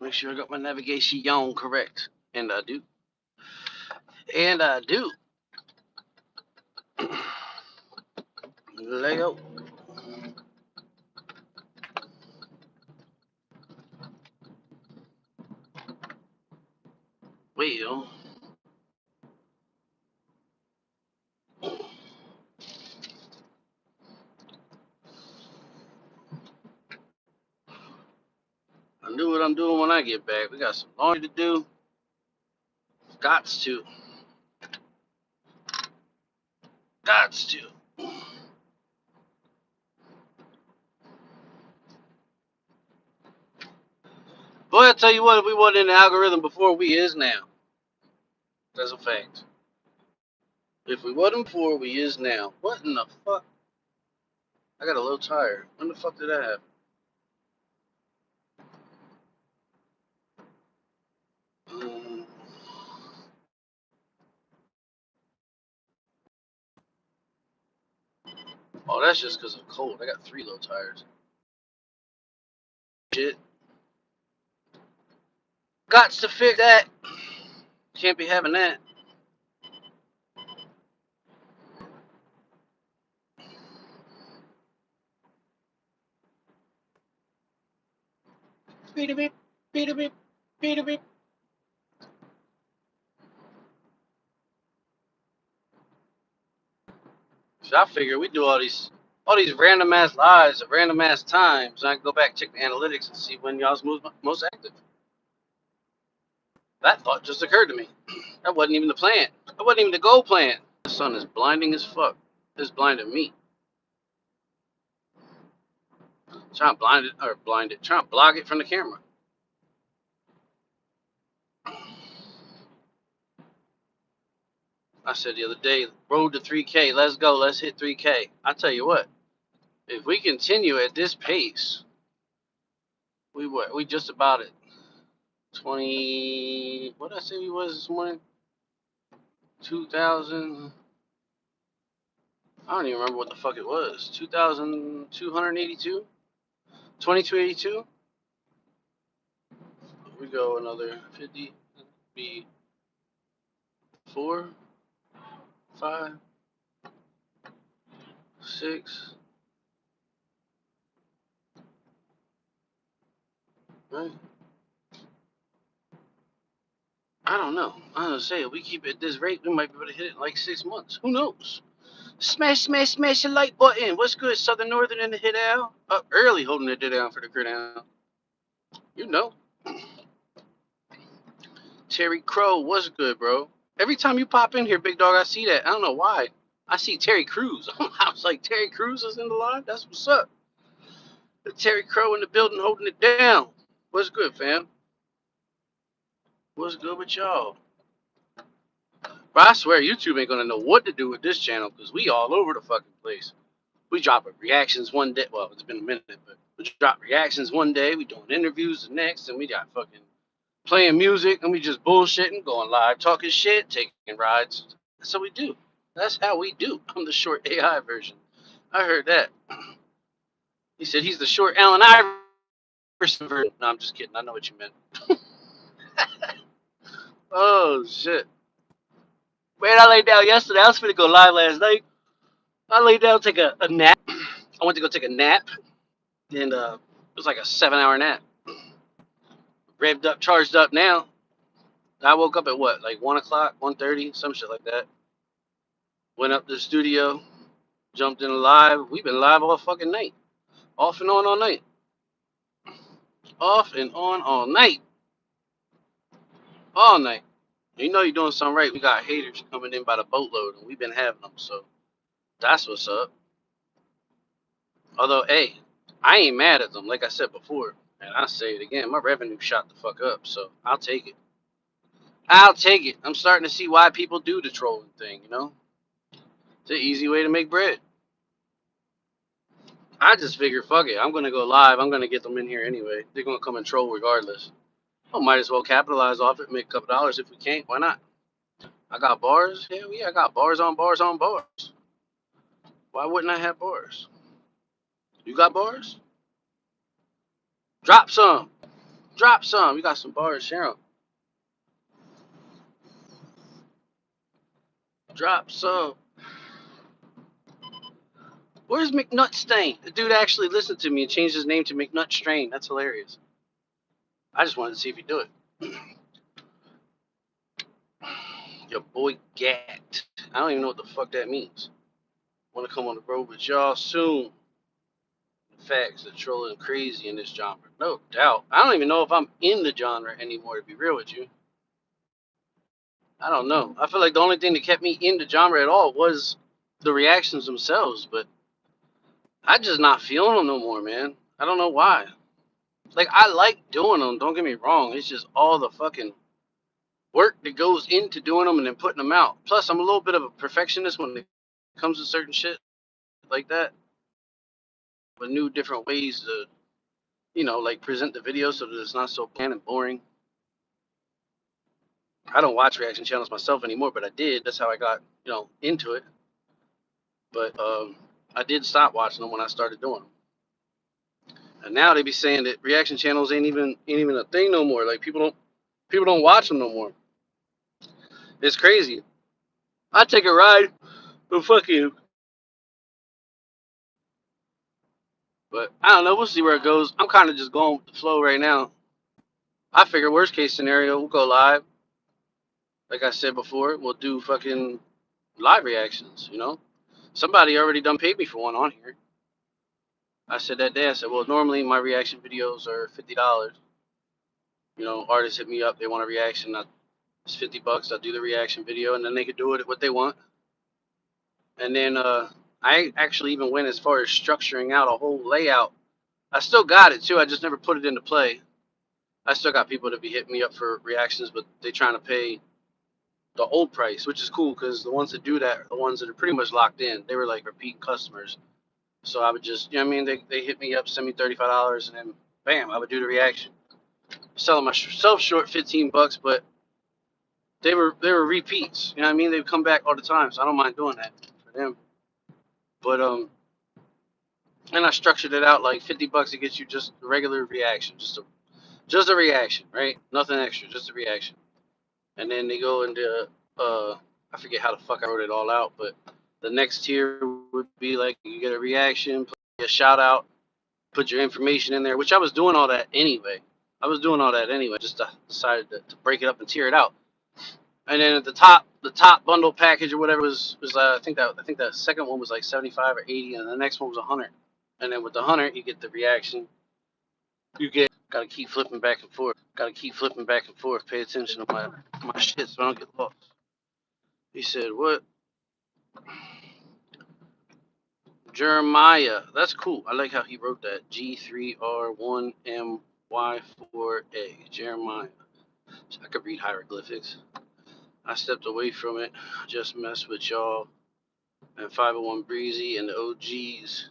Make sure I got my navigation on correct. And I do. And I do. Lego. Well. I do what I'm doing when I get back. We got some laundry to do. Gots to. Gots to. Boy, I tell you what, if we wasn't in the algorithm before, we is now. That's a fact. If we wasn't before, we is now. What in the fuck? I got a low tire. When the fuck did that happen? Oh, that's just because of cold. I got 3 low tires. Shit. Gots to fix that. Can't be having that. Beep beep, beep beep, beep beep. So I figure we do all these random ass lives at random ass times, and I can go back check the analytics and see when y'all's most active. That thought just occurred to me. That wasn't even the plan. That wasn't even the goal plan. The sun is blinding as fuck. It's blinding me. Trying to trying to block it from the camera. I said the other day, road to 3K. Let's go. Let's hit 3K. I tell you what, if we continue at this pace, we just about it. 20. What did I say we was this morning? 2,000. I don't even remember what the fuck it was. 2,282? 2282? We go another 50. Be 4, 5, 6. Right? I don't know. I don't say if we keep it at this rate, we might be able to hit it in like 6 months. Who knows? Smash, smash, smash the like button. What's good, Southern Northern in the hit out? Up early holding it down for the crit down. You know. Terry Crow, what's good, bro? Every time you pop in here, big dog, I see that. I don't know why. I see Terry Crews. I was like, Terry Crews is in the live? That's what's up. Terry Crow in the building holding it down. What's good, fam? What's good with y'all? But I swear, YouTube ain't gonna know what to do with this channel because we all over the fucking place. We drop reactions one day. Well, it's been a minute, but we drop reactions one day. We doing interviews the next, and we got fucking playing music, and we just bullshitting, going live, talking shit, taking rides. That's what we do. That's how we do. I'm the short AI version. I heard that. He said he's the short Allen Iverson version. No, I'm just kidding. I know what you meant. Oh shit. Man, I laid down yesterday. I was finna go live last night. I laid down, take a nap. I went to go take a nap, and it was like a 7-hour nap. Revved up, charged up now. I woke up at what, like 1 o'clock, 1:30, some shit like that. Went up to the studio, jumped in live. We've been live all fucking night. Off and on all night. Off and on all night. All night. You know you're doing something right. We got haters coming in by the boatload, and we've been having them, so that's what's up. Although, hey, I ain't mad at them, like I said before, and I say it again, my revenue shot the fuck up, so I'll take it. I'll take it. I'm starting to see why people do the trolling thing, you know? It's an easy way to make bread. I just figured, fuck it, I'm going to go live. I'm going to get them in here anyway. They're going to come and troll regardless. I might as well capitalize off it, make a couple dollars if we can't. Why not? I got bars. Hell yeah, I got bars on bars on bars. Why wouldn't I have bars? You got bars? Drop some. Drop some. You got some bars, share 'em. Drop some. Where's McNutStrain? The dude actually listened to me and changed his name to McNutStrain. That's hilarious. I just wanted to see if he'd do it. Your boy Gat. I don't even know what the fuck that means. Want to come on the road with y'all soon. The facts are trolling crazy in this genre. No doubt. I don't even know if I'm in the genre anymore, to be real with you. I don't know. I feel like the only thing that kept me in the genre at all was the reactions themselves, but I just not feeling them no more, man. I don't know why. Like, I like doing them, don't get me wrong. It's just all the fucking work that goes into doing them and then putting them out. Plus, I'm a little bit of a perfectionist when it comes to certain shit like that. But new different ways to, like present the video so that it's not so bland and boring. I don't watch reaction channels myself anymore, but I did. That's how I got, into it. But I did stop watching them when I started doing them. And now they be saying that reaction channels ain't even a thing no more. Like people don't watch them no more. It's crazy. I take a ride, but fuck you. But I don't know. We'll see where it goes. I'm kind of just going with the flow right now. I figure worst case scenario, we'll go live. Like I said before, we'll do fucking live reactions. Somebody already done paid me for one on here. I said that day. I said, well, normally my reaction videos are $50. Artists hit me up. They want a reaction. It's $50. I'll do the reaction video, and then they could do it what they want. And then I actually even went as far as structuring out a whole layout. I still got it too. I just never put it into play. I still got people that be hitting me up for reactions, but they trying to pay the old price, which is cool because the ones that do that are the ones that are pretty much locked in. They were like repeat customers. So I would just, they hit me up, send me $35, and then bam, I would do the reaction. Selling myself short $15, but they were repeats. They would come back all the time, so I don't mind doing that for them. But and I structured it out like $50 to get you just a regular reaction, just a reaction, right? Nothing extra, just a reaction. And then they go into I forget how the fuck I wrote it all out, but the next tier would be like you get a reaction, put a shout out, put your information in there, which I was doing all that anyway. Just decided to break it up and tier it out. And then at the top bundle package or whatever was I think that second one was like 75 or 80, and the next one was 100. And then with the 100, you get the reaction. Gotta keep flipping back and forth. Pay attention to my shit so I don't get lost. He said, what? Jeremiah. That's cool. I like how he wrote that. G3R1MY4A. Jeremiah. So I could read hieroglyphics. I stepped away from it. Just mess with y'all. And 501 Breezy and the OGs.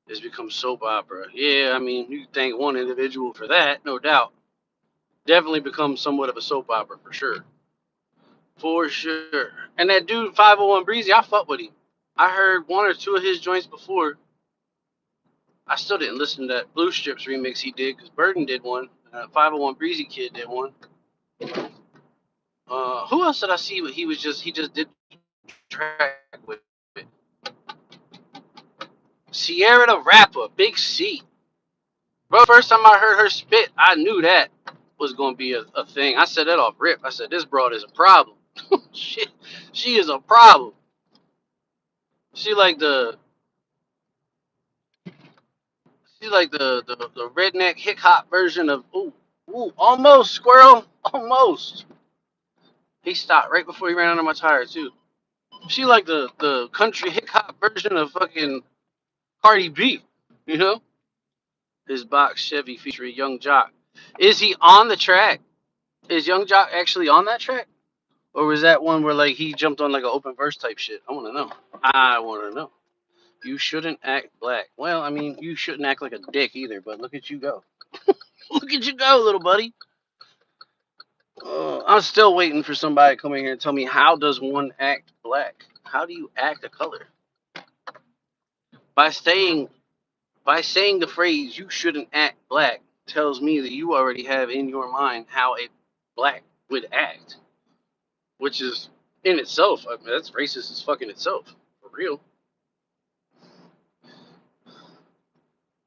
It's become soap opera. Yeah, you can thank one individual for that, no doubt. Definitely become somewhat of a soap opera for sure. For sure. And that dude 501 Breezy, I fuck with him. I heard one or two of his joints before. I still didn't listen to that Blue Strips remix he did because Burden did one. 501 Breezy Kid did one. Who else did I see? He just did track with it. Sierra the Rapper, Big C. Bro, first time I heard her spit, I knew that was gonna be a thing. I said that off rip. I said this broad is a problem. she is a problem. She like the redneck hip hop version of almost squirrel, almost. He stopped right before he ran under my tire too. She like the country hip hop version of fucking Cardi B, His box Chevy featuring Young Jock. Is he on the track? Is Young Jock actually on that track? Or was that one where like he jumped on like an open verse type shit? I want to know. You shouldn't act black. Well, you shouldn't act like a dick either, but look at you go. Look at you go, little buddy. I'm still waiting for somebody to come in here and tell me how does one act black? How do you act a color? By saying the phrase "you shouldn't act black," tells me that you already have in your mind how a black would act, which is in itself, I mean, that's racist as fucking itself, for real.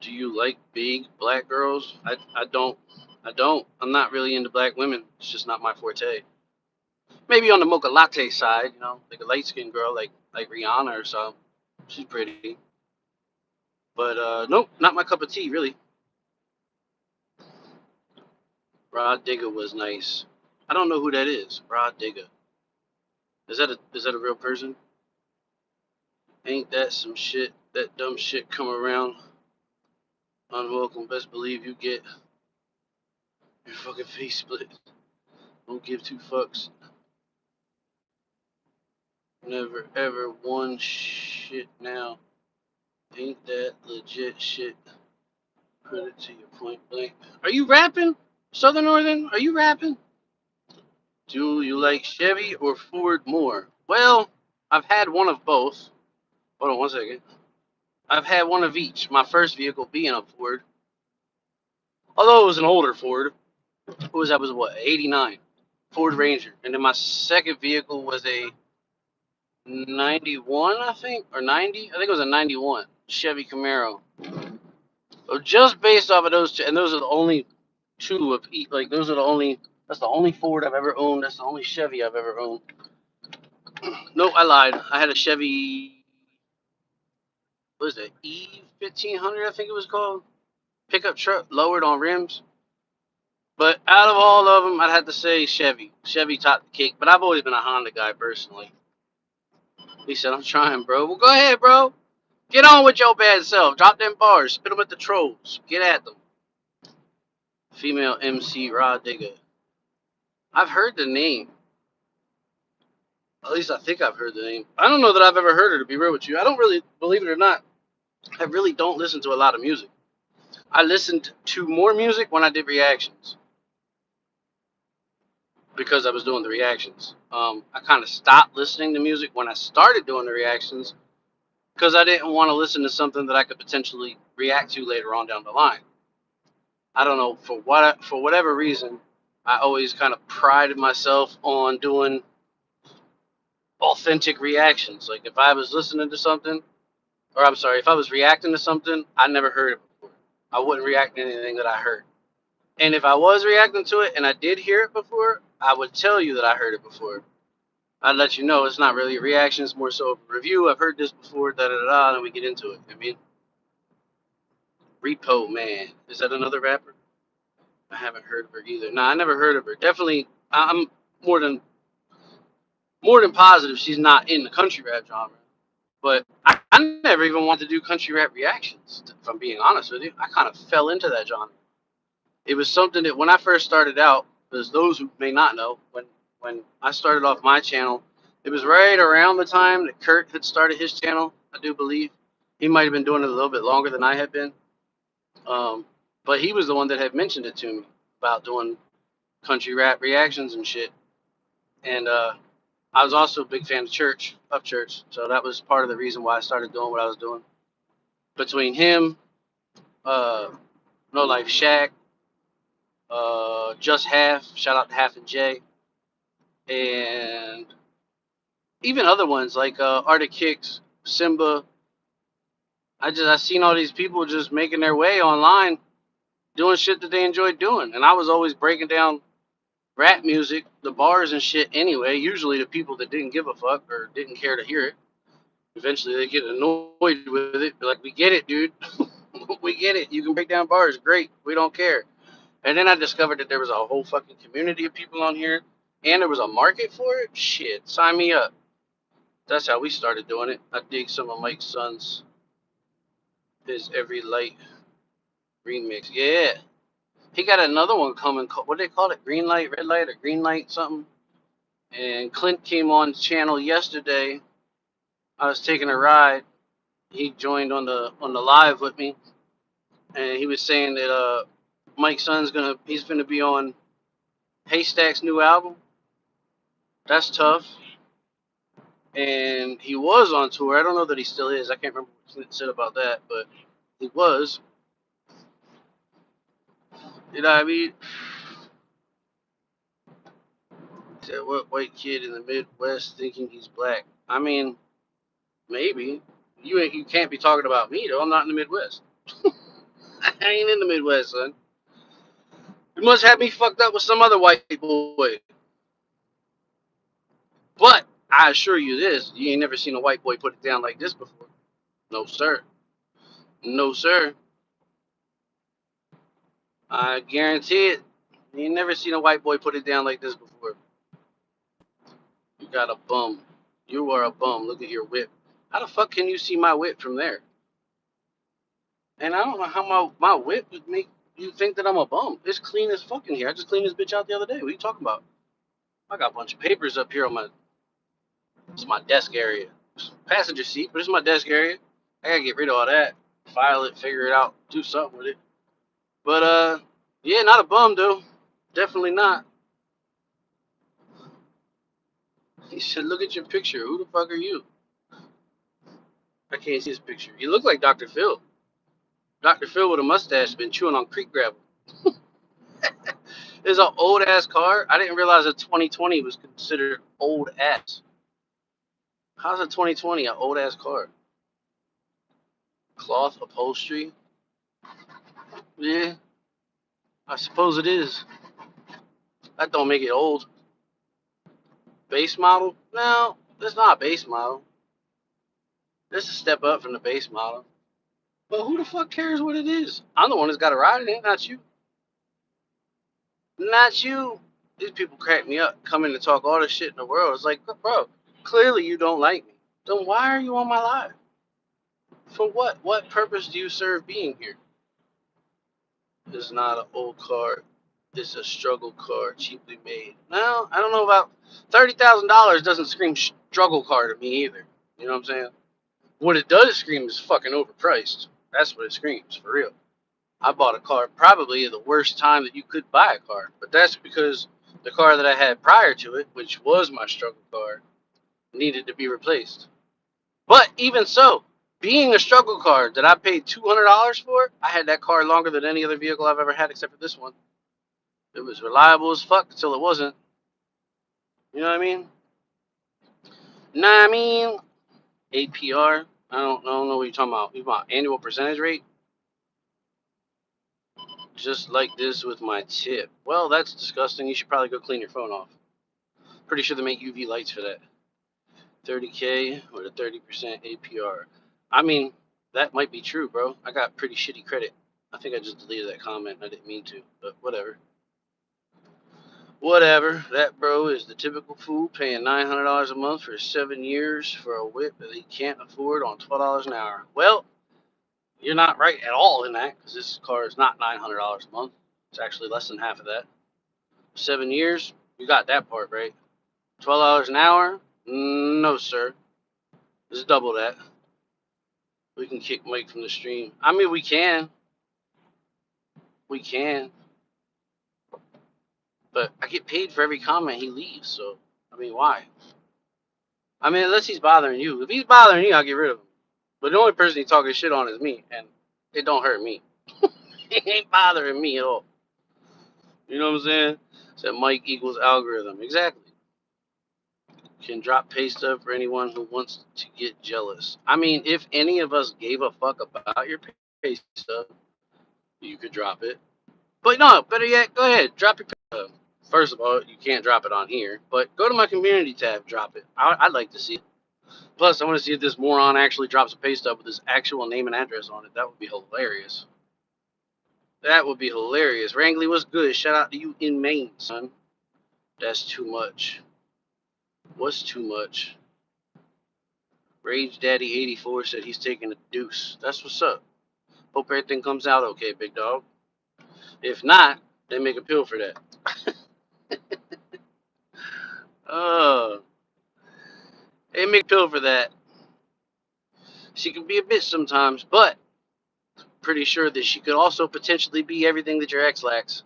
Do you like big black girls? I don't. I don't. I'm not really into black women. It's just not my forte. Maybe on the mocha latte side, you know, like a light skinned girl like Rihanna or something. She's pretty. But nope, not my cup of tea, really. Rod Digger was nice. I don't know who that is. Rod Digger. Is that a real person? Ain't that some shit? That dumb shit come around. Unwelcome. Best believe you get your fucking face split. Don't give two fucks. Never ever won shit now. Ain't that legit shit? Put it to your point blank. Are you rapping? Southern Northern? Are you rapping? Do you like Chevy or Ford more? Well, I've had one of both. Hold on one second. I've had one of each. My first vehicle being a Ford. Although it was an older Ford. What was that? Was what? 89. Ford Ranger. And then my second vehicle was a 91, I think, or 90. I think it was a 91 Chevy Camaro. So just based off of those two, and those are the only two of each. Like those are the only. That's the only Ford I've ever owned. That's the only Chevy I've ever owned. Nope, I lied. I had a Chevy. What is it? E 1500, I think it was called. Pickup truck, lowered on rims. But out of all of them, I'd have to say Chevy. Chevy topped the cake. But I've always been a Honda guy personally. He said, "I'm trying, bro." Well, go ahead, bro. Get on with your bad self. Drop them bars. Spit them at the trolls. Get at them. Female MC Rod Digger. I've heard the name. At least I think I've heard the name. I don't know that I've ever heard her, to be real with you. I don't really, believe it or not, I really don't listen to a lot of music. I listened to more music when I did reactions because I was doing the reactions. I kind of stopped listening to music when I started doing the reactions because I didn't want to listen to something that I could potentially react to later on down the line. I don't know, for whatever reason, I always kind of prided myself on doing authentic reactions. Like if I was listening to something, or I'm sorry, if I was reacting to something, I never heard it before. I wouldn't react to anything that I heard. And if I was reacting to it and I did hear it before, I would tell you that I heard it before. I'd let you know it's not really a reaction, it's more so a review. I've heard this before, da da da, and we get into it. I mean, Repo Man. Is that another rapper? I haven't heard of her either. Nah, I never heard of her. Definitely, I'm more than positive she's not in the country rap genre. But I never even wanted to do country rap reactions, if I'm being honest with you. I kind of fell into that genre. It was something that when I first started out, because those who may not know, when I started off my channel, it was right around the time that Kurt had started his channel, I do believe. He might have been doing it a little bit longer than I had been. But he was the one that had mentioned it to me about doing country rap reactions and shit. And I was also a big fan of Church. So that was part of the reason why I started doing what I was doing. Between him, No Life Shaq, Just Half, shout out to Half and J, and even other ones like Arctic Kicks, Simba. I seen all these people just making their way online, doing shit that they enjoyed doing, and I was always breaking down rap music, the bars and shit anyway. Usually to people that didn't give a fuck or didn't care to hear it. Eventually they get annoyed with it. Be like, we get it, dude. We get it. You can break down bars. Great. We don't care. And then I discovered that there was a whole fucking community of people on here and there was a market for it. Shit. Sign me up. That's how we started doing it. I dig some of Mike's Son's his Every Light remix. Yeah. He got another one coming. What do they call it? Green light, red light, or green light something? And Clint came on the channel yesterday. I was taking a ride. He joined on the live with me, and he was saying that Mike's son's he's gonna be on Haystack's new album. That's tough. And he was on tour. I don't know that he still is. I can't remember what Clint said about that, but he was. You know what I mean? He said, what white kid in the Midwest thinking he's black? I mean, maybe. You can't be talking about me, though. I'm not in the Midwest. I ain't in the Midwest, son. You must have me fucked up with some other white boy. But I assure you this, you ain't never seen a white boy put it down like this before. No, sir. No, sir. I guarantee it. You ain't never seen a white boy put it down like this before. You got a bum. You are a bum. Look at your whip. How the fuck can you see my whip from there? And I don't know how my whip would make you think that I'm a bum. It's clean as fucking here. I just cleaned this bitch out the other day. What are you talking about? I got a bunch of papers up here on my... This is my desk area. Passenger seat, but this is my desk area. I gotta get rid of all that. File it, figure it out, do something with it. But, yeah, not a bum, though. Definitely not. He said, look at your picture. Who the fuck are you? I can't see his picture. You look like Dr. Phil. Dr. Phil with a mustache been chewing on creek gravel. It's an old ass car. I didn't realize a 2020 was considered old ass. How's a 2020 an old ass car? Cloth upholstery? Yeah, I suppose it is. That don't make it old. Base model? No, it's not a base model. This is a step up from the base model. But who the fuck cares what it is? I'm the one that's got to ride in it, not you. Not you. These people crack me up, coming to talk all the shit in the world. It's like, bro, clearly you don't like me. Then why are you on my live? For what? What purpose do you serve being here? It's not an old car. It's a struggle car, cheaply made. No, I don't know about $30,000 doesn't scream struggle car to me either. You know what I'm saying? What it does scream is fucking overpriced. That's what it screams, for real. I bought a car probably at the worst time that you could buy a car. But that's because the car that I had prior to it, which was my struggle car, needed to be replaced. But even so, being a struggle car that I paid $200 for, I had that car longer than any other vehicle I've ever had except for this one. It was reliable as fuck until it wasn't. You know what I mean? Nah, I mean, APR. I don't know what you're talking about. You about annual percentage rate? Just like this with my tip. Well, that's disgusting. You should probably go clean your phone off. Pretty sure they make UV lights for that. 30K with a 30% APR. I mean, that might be true, bro. I got pretty shitty credit. I think I just deleted that comment. I didn't mean to, but whatever. Whatever. That bro is the typical fool paying $900 a month for 7 years for a whip that he can't afford on $12 an hour. Well, you're not right at all in that, because this car is not $900 a month. It's actually less than half of that. 7 years, you got that part right. $12 an hour? No, sir. It's double that. We can kick Mike from the stream. I mean, we can. We can. But I get paid for every comment he leaves, so, I mean, why? I mean, unless he's bothering you. If he's bothering you, I'll get rid of him. But the only person he's talking shit on is me, and it don't hurt me. It ain't bothering me at all. You know what I'm saying? So Mike equals algorithm. Exactly. Can drop pay stub for anyone who wants to get jealous. I mean, if any of us gave a fuck about your pay stub, you could drop it. But no, better yet, go ahead, drop your pay stub. First of all, you can't drop it on here, but go to my community tab, drop it. I'd like to see it. Plus, I want to see if this moron actually drops a pay stub with his actual name and address on it. That would be hilarious. That would be hilarious. Wrangley, what's good? Shout out to you in Maine, son. That's too much. What's too much? Rage Daddy 84 said he's taking a deuce. That's what's up. Hope everything comes out okay, big dog. If not, then make a pill for that. Hey, make a pill for that. She can be a bitch sometimes, but pretty sure that she could also potentially be everything that your ex lacks.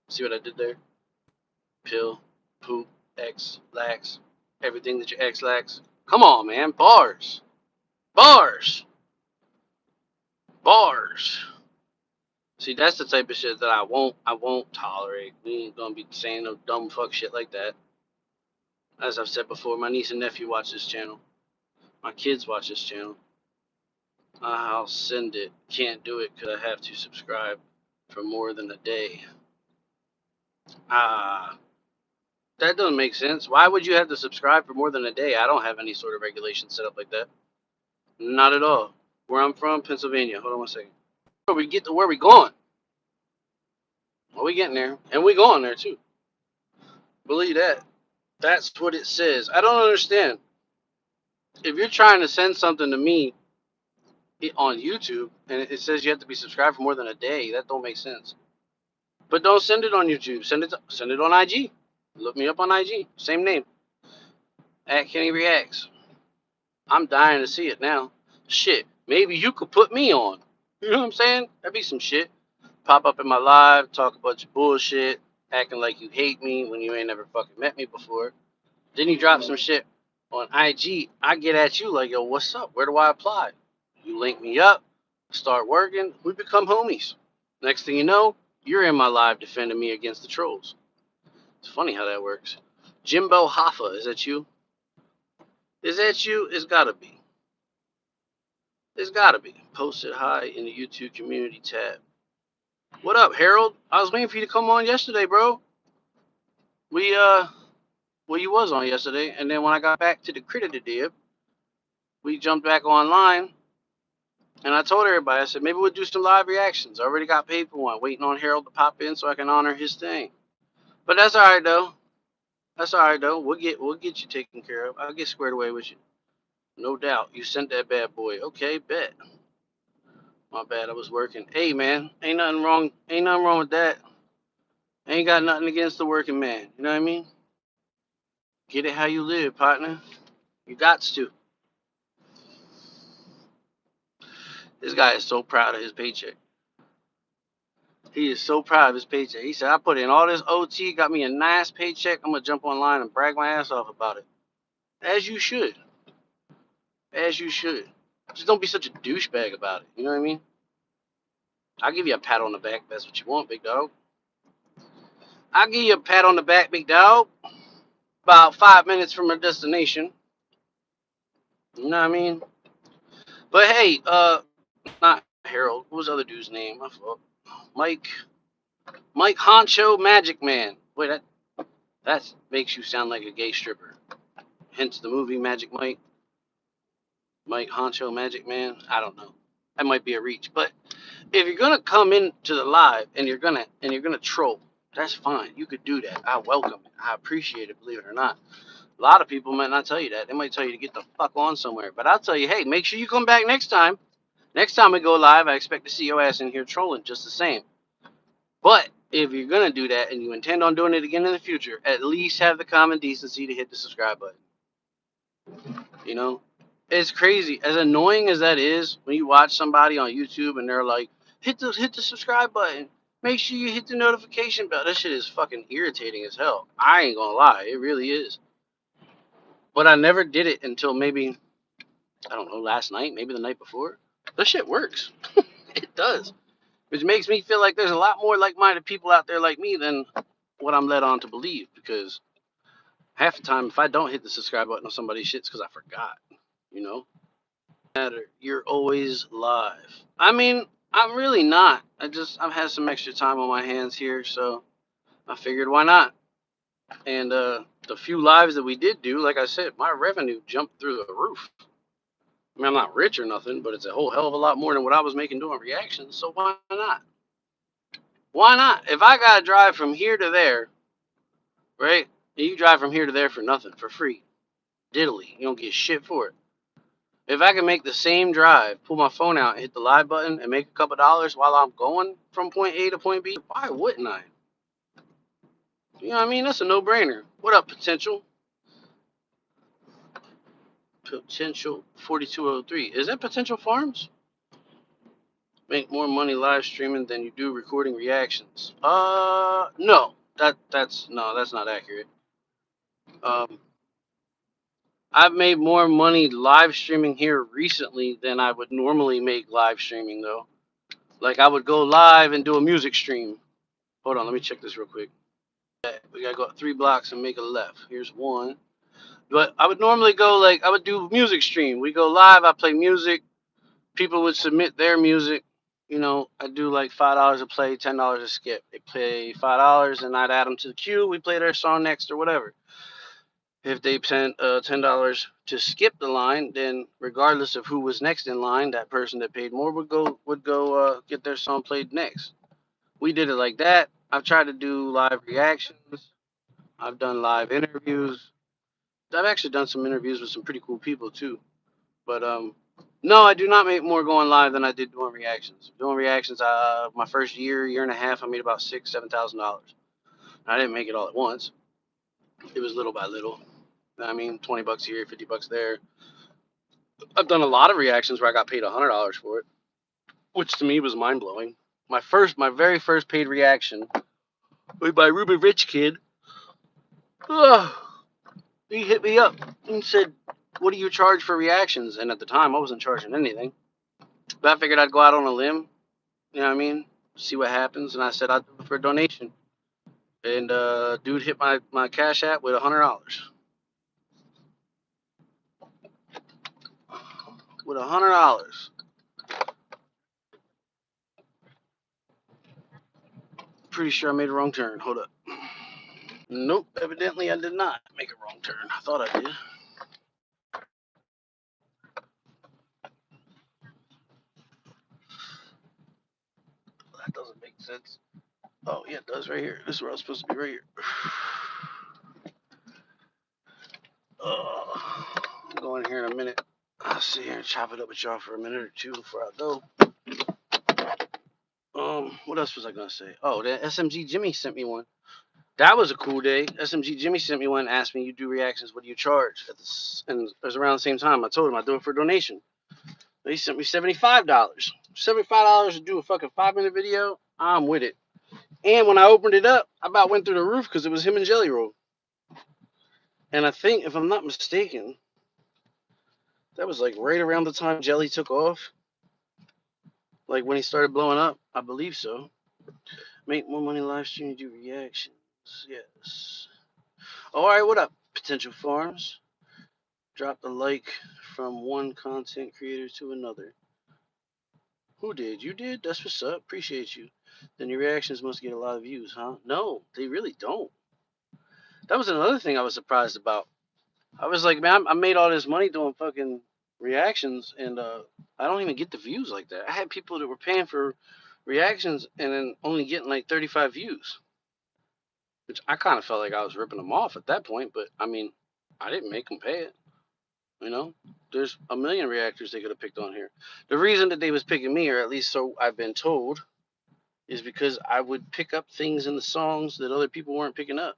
See what I did there? Pill, poop, ex, lacks, everything that your ex lacks. Come on, man. Bars. Bars. Bars. See, that's the type of shit that I won't tolerate. We ain't gonna be saying no dumb fuck shit like that. As I've said before, my niece and nephew watch this channel. My kids watch this channel. I'll send it. Can't do it because I have to subscribe for more than a day. That doesn't make sense. Why would you have to subscribe for more than a day? I don't have any sort of regulation set up like that. Not at all. Where I'm from, Pennsylvania. Hold on one second. Before we get to where we going. Well, we getting there. And we going there too. Believe that. That's what it says. I don't understand. If you're trying to send something to me on YouTube and it says you have to be subscribed for more than a day, that don't make sense. But don't send it on YouTube. Send it on IG. Look me up on IG. Same name. At kennyreactz. I'm dying to see it now. Shit. Maybe you could put me on. You know what I'm saying? That'd be some shit. Pop up in my live, talk a bunch of bullshit, acting like you hate me when you ain't never fucking met me before. Then you drop some shit on IG. I get at you like, yo, what's up? Where do I apply? You link me up, start working, we become homies. Next thing you know, you're in my live defending me against the trolls. It's funny how that works. Jimbo Hoffa, is that you? Is that you? It's gotta be. It's gotta be. Posted high in the YouTube community tab. What up, Harold? I was waiting for you to come on yesterday, bro. Well, you was on yesterday, and then when I got back to the critter dib, we jumped back online, and I told everybody, I said, maybe we'll do some live reactions. I already got paid for one, waiting on Harold to pop in so I can honor his thing. But that's all right, though. That's all right, though. We'll get you taken care of. I'll get squared away with you. No doubt. You sent that bad boy. Okay, bet. My bad, I was working. Hey, man, ain't nothing wrong with that. Ain't got nothing against the working man. You know what I mean? Get it how you live, partner. You gots to. This guy is so proud of his paycheck. He is so proud of his paycheck. He said, I put in all this OT, got me a nice paycheck. I'm going to jump online and brag my ass off about it. As you should. As you should. Just don't be such a douchebag about it. You know what I mean? I'll give you a pat on the back if that's what you want, big dog. I'll give you a pat on the back, big dog. About 5 minutes from our destination. You know what I mean? But hey, not Harold. What was the other dude's name? I forgot. Mike Honcho Magic Man. Wait, that makes you sound like a gay stripper. Hence the movie Magic Mike. Mike Honcho Magic Man. I don't know. That might be a reach. But if you're gonna come into the live and you're gonna troll, that's fine. You could do that. I welcome it. I appreciate it, believe it or not. A lot of people might not tell you that. They might tell you to get the fuck on somewhere. But I'll tell you, hey, make sure you come back next time. Next time we go live, I expect to see your ass in here trolling just the same. But if you're going to do that and you intend on doing it again in the future, at least have the common decency to hit the subscribe button. You know? It's crazy. As annoying as that is, when you watch somebody on YouTube and they're like, hit the subscribe button. Make sure you hit the notification bell. That shit is fucking irritating as hell. I ain't gonna lie. It really is. But I never did it until maybe, I don't know, last night, maybe the night before. That shit works. It does. Which makes me feel like there's a lot more like-minded people out there like me than what I'm led on to believe. Because half the time, if I don't hit the subscribe button on somebody's shit, it's because I forgot. You know? You're always live. I mean, I'm really not. I've had some extra time on my hands here, so I figured why not? And the few lives that we did do, like I said, my revenue jumped through the roof. I mean, I'm not rich or nothing, but it's a whole hell of a lot more than what I was making doing reactions, so why not? Why not? If I gotta drive from here to there, right? And you drive from here to there for nothing, for free. Diddly. You don't get shit for it. If I can make the same drive, pull my phone out and hit the live button and make a couple dollars while I'm going from point A to point B, why wouldn't I? You know what I mean? That's a no-brainer. What up, Potential? Potential 4203. Is that Potential Farms? Make more money live streaming than you do recording reactions. No. That's not accurate. I've made more money live streaming here recently than I would normally make live streaming though. Like I would go live and do a music stream. Hold on, let me check this real quick. We gotta go 3 blocks and make a left. Here's one. But I would normally go like I would do music stream. We go live. I play music. People would submit their music. You know, I do like $5 a play, $10 a skip. They play $5, and I'd add them to the queue. We play their song next or whatever. If they sent $10 to skip the line, then regardless of who was next in line, that person that paid more would go get their song played next. We did it like that. I've tried to do live reactions. I've done live interviews. I've actually done some interviews with some pretty cool people too. But no, I do not make more going live than I did doing reactions. Doing reactions, my first year and a half, I made about $6,000-7,000. I didn't make it all at once. It was little by little. I mean, $20 here, $50 there. I've done a lot of reactions where I got paid $100 for it, which to me was mind blowing. My very first paid reaction was by Ruben Rich Kid. He hit me up and said, "What do you charge for reactions?" And at the time, I wasn't charging anything, but I figured I'd go out on a limb. You know what I mean? See what happens. And I said I'd do it for a donation. And dude hit my Cash App with $100. With $100. Pretty sure I made a wrong turn. Hold up. Nope, evidently I did not make a wrong turn. I thought I did. That doesn't make sense. Oh, yeah, it does right here. This is where I was supposed to be, right here. I'm going here in a minute. I'll sit here and chop it up with y'all for a minute or two before I go. What else was I going to say? Oh, the SMG Jimmy sent me one. That was a cool day. SMG Jimmy sent me one and asked me, "You do reactions, what do you charge?" And it was around the same time. I told him I'd do it for a donation. He sent me $75. $75 to do a fucking 5-minute video? I'm with it. And when I opened it up, I about went through the roof because it was him and Jelly Roll. And I think, if I'm not mistaken, that was like right around the time Jelly took off. Like when he started blowing up. I believe so. Make more money live stream, do reactions. Yes. All right, what up, potential farms? Drop the like from one content creator to another. Who did? You did? That's what's up. Appreciate you. Then your reactions must get a lot of views, huh? No, they really don't. That was another thing I was surprised about. I was like, man, I made all this money doing fucking reactions, and I don't even get the views like that. I had people that were paying for reactions and then only getting like 35 views, which I kind of felt like I was ripping them off at that point. But I mean, I didn't make them pay it. You know, there's a million reactors they could have picked on here. The reason that they was picking me, or at least so I've been told, is because I would pick up things in the songs that other people weren't picking up.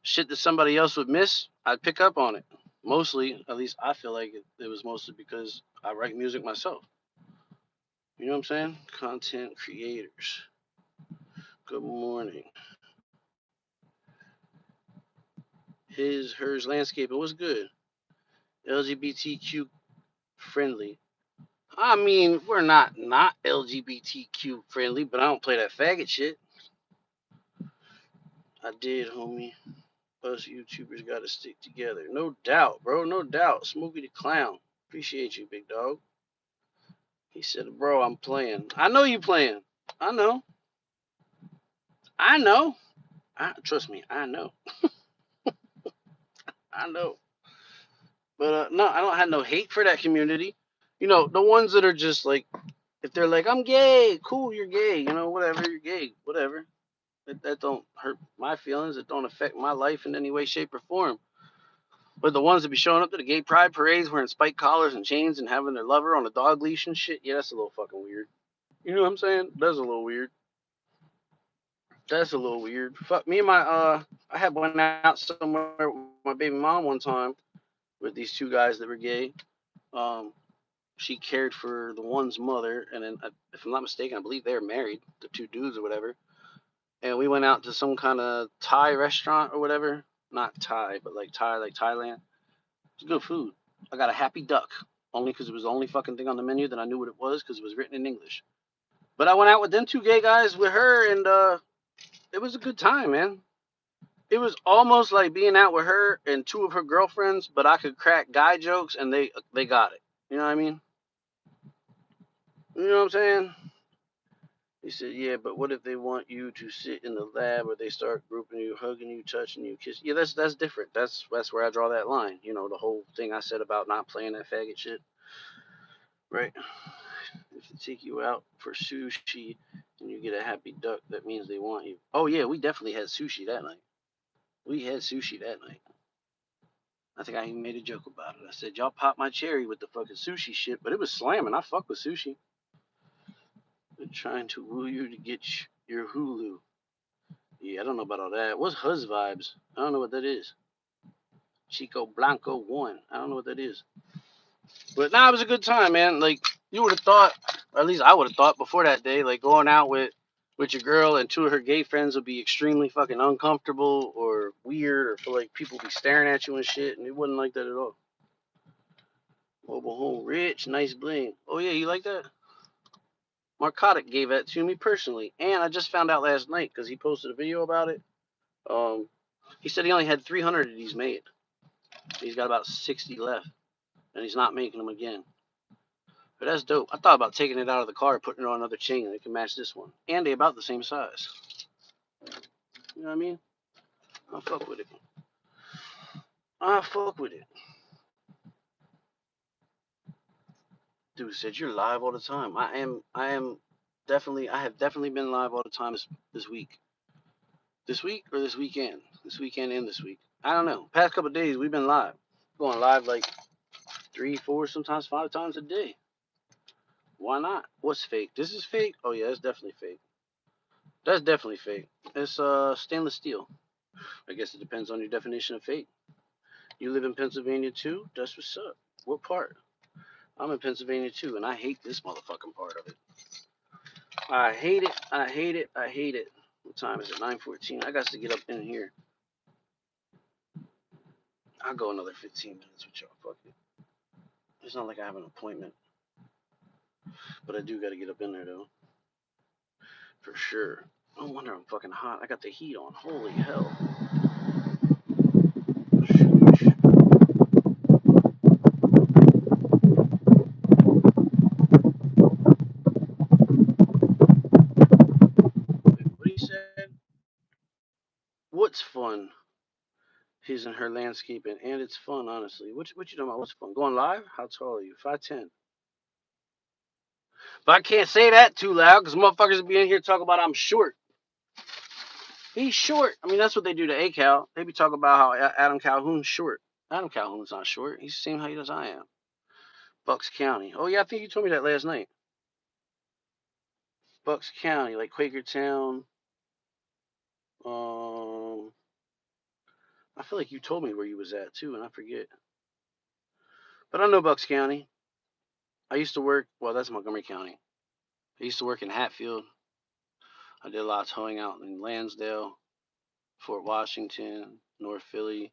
Shit that somebody else would miss, I'd pick up on it. Mostly, at least I feel like it was mostly because I write music myself. You know what I'm saying? Content creators. Good morning. Hers landscaping was good. LGBTQ friendly. I mean, we're not LGBTQ friendly, but I don't play that faggot shit. I did, homie. Us YouTubers gotta stick together. No doubt, bro. No doubt. Smokey the Clown. Appreciate you, big dog. He said, "Bro, I'm playing." I know you playing. I know. I know. Trust me, I know. I know. But no, I don't have no hate for that community. You know, the ones that are just like, if they're like, "I'm gay," cool, you're gay. You know, whatever, you're gay, whatever. That don't hurt my feelings. It don't affect my life in any way, shape, or form. But the ones that be showing up to the gay pride parades wearing spike collars and chains and having their lover on a dog leash and shit, yeah, that's a little fucking weird. You know what I'm saying? That's a little weird. That's a little weird. Fuck me and I had went out somewhere with my baby mom one time with these two guys that were gay. She cared for the one's mother, and then if I'm not mistaken, I believe they're married, the two dudes or whatever. And we went out to some kind of Thai restaurant or whatever. Not Thai, but like Thai, like Thailand. It's good food. I got a happy duck, only because it was the only fucking thing on the menu that I knew what it was because it was written in English. But I went out with them two gay guys with her, and it was a good time, man. It was almost like being out with her and two of her girlfriends, but I could crack guy jokes, and they got it. You know what I mean? You know what I'm saying? He said, yeah, but what if they want you to sit in the lab or they start grouping you, hugging you, touching you, kissing? Yeah, that's different. That's where I draw that line. You know, the whole thing I said about not playing that faggot shit, right? If they take you out for sushi and you get a happy duck, that means they want you. Oh yeah, we definitely had sushi that night. We had sushi that night. I think I even made a joke about it. I said, y'all pop my cherry with the fucking sushi shit, but it was slamming. I fuck with sushi. They're trying to woo you to get your Hulu. Yeah, I don't know about all that. What's Huz Vibes? I don't know what that is. Chico Blanco 1. I don't know what that is. But nah, it was a good time, man. Like, you would have thought, or at least I would have thought before that day, like going out with your girl and two of her gay friends would be extremely fucking uncomfortable or weird or feel like people be staring at you and shit, and it wasn't like that at all. Mobile home rich, nice bling. Oh yeah, you like that? Marcotic gave that to me personally, and I just found out last night because he posted a video about it. He said he only had 300 of these made. He's got about 60 left, and he's not making them again. But that's dope. I thought about taking it out of the car, putting it on another chain that can match this one, and they're about the same size. You know what I mean? I fuck with it. I fuck with it. Dude said you're live all the time. I am definitely. I have definitely been live all the time this week. This week or this weekend? This weekend and this week. I don't know. Past couple of days we've been live. Going live like 3, 4, sometimes 5 times a day. Why not? What's fake? This is fake? Oh yeah, it's definitely fake. That's definitely fake. It's stainless steel. I guess it depends on your definition of fake. You live in Pennsylvania too? That's what's up. What part? I'm in Pennsylvania too, and I hate this motherfucking part of it. I hate it. I hate it. I hate it. What time is it? 9:14. I got to get up in here. I'll go another 15 minutes with y'all. Fuck it. It's not like I have an appointment. But I do got to get up in there, though. For sure. No wonder I'm fucking hot. I got the heat on. Holy hell. What he said? What's fun? His and her landscaping, and it's fun, honestly. What you talking about? What's fun? Going live? How tall are you? 5'10". But I can't say that too loud because motherfuckers will be in here talking about I'm short. He's short. I mean, that's what they do to A-Cal. They be talking about how Adam Calhoun's short. Adam Calhoun's not short. He's the same height as I am. Bucks County. Oh, yeah, I think you told me that last night. Bucks County, like Quakertown. I feel like you told me where you was at, too, and I forget. But I know Bucks County. I used to work, well, that's Montgomery County. I used to work in Hatfield. I did a lot of towing out in Lansdale, Fort Washington, North Philly,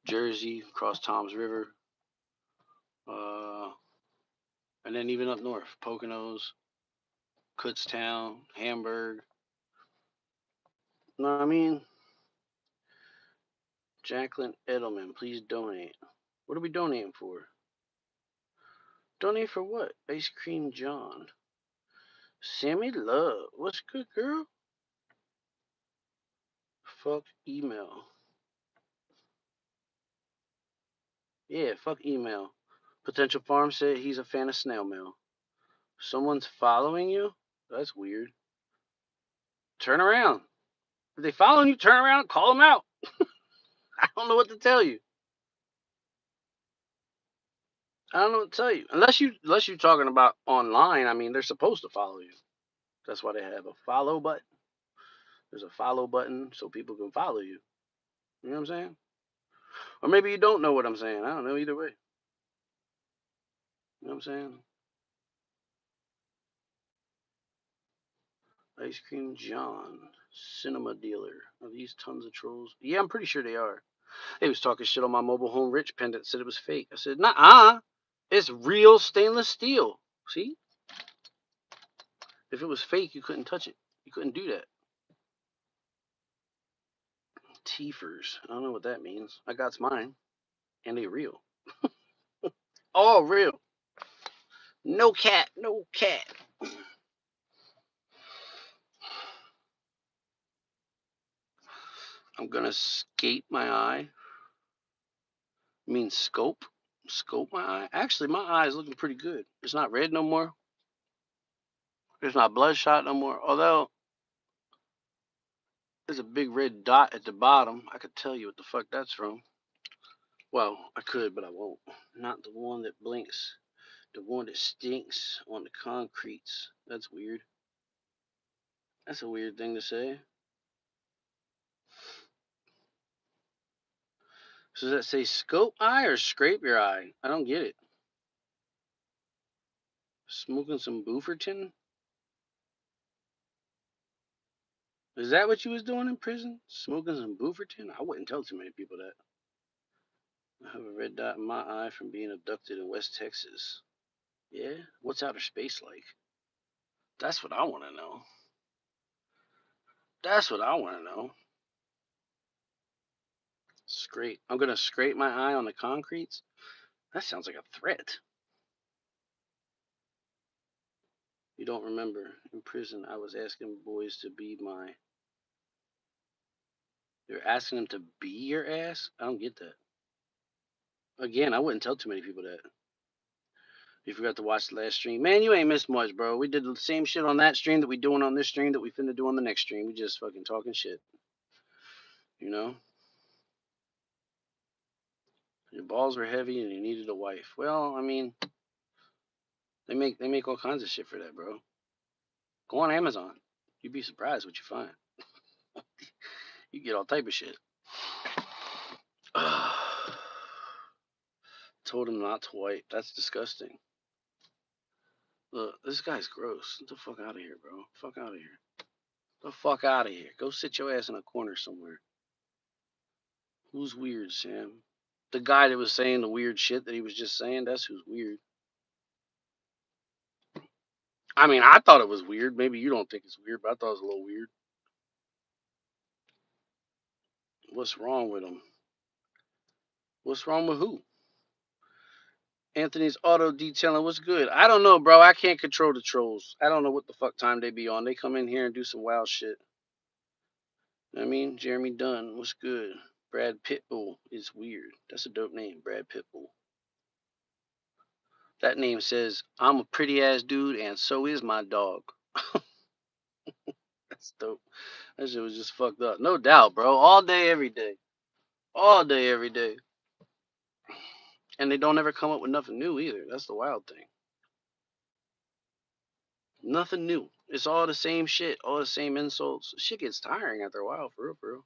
Jersey, across Toms River, and then even up north, Poconos, Kutztown, Hamburg. You know what I mean? Jacqueline Edelman, please donate. What are we donating for? Donate for what? Ice Cream John. Sammy Love. What's good, girl? Fuck email. Yeah, fuck email. Potential Farm said he's a fan of snail mail. Someone's following you? That's weird. Turn around. If they following you, turn around, call them out. I don't know what to tell you. I don't know what to tell you. Unless you're talking about online, I mean, they're supposed to follow you. That's why they have a follow button. There's a follow button so people can follow you. You know what I'm saying? Or maybe you don't know what I'm saying. I don't know either way. You know what I'm saying? Ice Cream John, cinema dealer. Are these tons of trolls? Yeah, I'm pretty sure they are. They was talking shit on my mobile home rich pendant, said it was fake. I said, nah, it's real stainless steel. See? If it was fake, you couldn't touch it. You couldn't do that. Teefers. I don't know what that means. I got mine, and they real. All real. No cat. No cat. I'm gonna skate my eye. I mean scope. Scope my eye. Actually, my eye is looking pretty good. It's not red no more. It's not bloodshot no more. Although there's a big red dot at the bottom. I could tell you what the fuck that's from. Well, I could, but I won't. Not the one that blinks. The one that stinks on the concretes. That's weird. That's a weird thing to say. So does that say scope eye or scrape your eye? I don't get it. Smoking some Booferton? Is that what you was doing in prison? Smoking some Booferton? I wouldn't tell too many people that. I have a red dot in my eye from being abducted in West Texas. Yeah? What's outer space like? That's what I want to know. That's what I want to know. Scrape. I'm going to scrape my eye on the concretes? That sounds like a threat. You don't remember. In prison, I was asking boys to be my... You're asking them to be your ass? I don't get that. Again, I wouldn't tell too many people that. You forgot to watch the last stream. Man, you ain't missed much, bro. We did the same shit on that stream that we doing on this stream that we finna do on the next stream. We just fucking talking shit. You know? Your balls were heavy and you needed a wife. Well, I mean, they make all kinds of shit for that, bro. Go on Amazon. You'd be surprised what you find. You get all type of shit. Told him not to wipe. That's disgusting. Look, this guy's gross. Get the fuck out of here, bro. Fuck out of here. The fuck out of here. Go sit your ass in a corner somewhere. Who's weird, Sam? The guy that was saying the weird shit that he was just saying, that's who's weird. I mean, I thought it was weird. Maybe you don't think it's weird, but I thought it was a little weird. What's wrong with him? What's wrong with who? Anthony's auto detailing. What's good? I don't know, bro. I can't control the trolls. I don't know what the fuck time they be on. They come in here and do some wild shit. You know what I mean, Jeremy Dunn. What's good? Brad Pitbull is weird. That's a dope name, Brad Pitbull. That name says, I'm a pretty ass dude and so is my dog. That's dope. That shit was just fucked up. No doubt, bro. All day, every day. All day, every day. And they don't ever come up with nothing new either. That's the wild thing. Nothing new. It's all the same shit. All the same insults. Shit gets tiring after a while, for real, for real.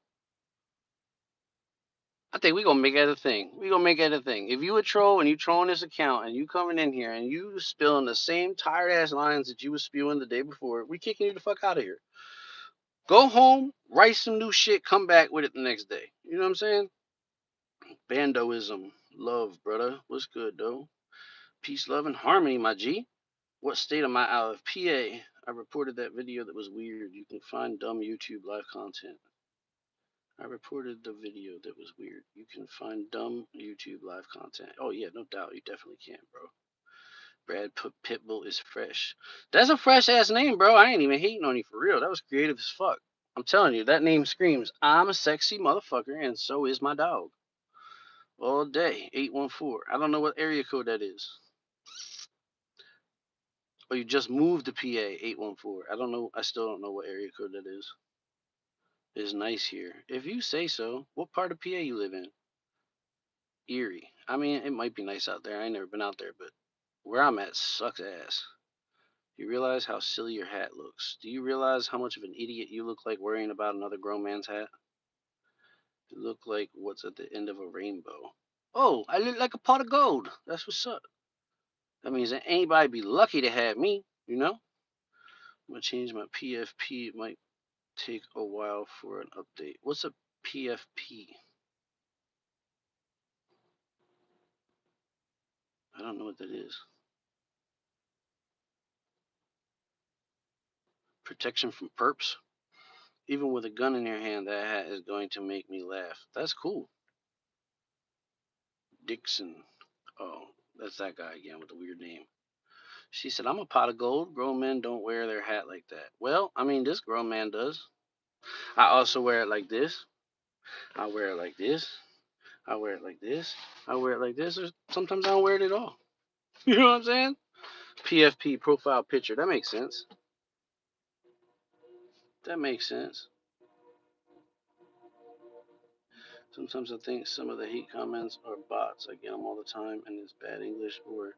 I think we gonna make that a thing. We gonna make that a thing. If you a troll and you trolling this account and you coming in here and you spilling the same tired ass lines that you was spewing the day before, we kicking you the fuck out of here. Go home, write some new shit, come back with it the next day. You know what I'm saying? Bandoism. Love, brother. What's good, though? Peace, love, and harmony, my G. What state am I out of? PA. I reported that video that was weird. You can find dumb YouTube live content. I reported the video that was weird. You can find dumb YouTube live content. Oh, yeah, no doubt. You definitely can, bro. Brad Pitbull is fresh. That's a fresh ass name, bro. I ain't even hating on you for real. That was creative as fuck. I'm telling you, that name screams, I'm a sexy motherfucker, and so is my dog. All day, 814. I don't know what area code that is. Or you just moved to PA, 814. I don't know. I still don't know what area code that is. It's nice here. If you say so. What part of PA you live in? Erie. I mean, it might be nice out there. I ain't never been out there, but where I'm at sucks ass. You realize how silly your hat looks? Do you realize how much of an idiot you look like worrying about another grown man's hat? You look like what's at the end of a rainbow. Oh, I look like a pot of gold. That's what's up. That means that anybody be lucky to have me, you know? I'm gonna change my PFP. It might take a while for an update. What's a PFP? I don't know what that is. Protection from perps. Even with a gun in your hand, that hat is going to make me laugh. That's cool. Dixon. Oh, that's that guy again with the weird name. She said, I'm a pot of gold. Grown men don't wear their hat like that. Well, I mean, this grown man does. I also wear it like this. I wear it like this. I wear it like this. I wear it like this. Or sometimes I don't wear it at all. You know what I'm saying? PFP, profile picture. That makes sense. That makes sense. Sometimes I think some of the hate comments are bots. I get them all the time, and it's bad English or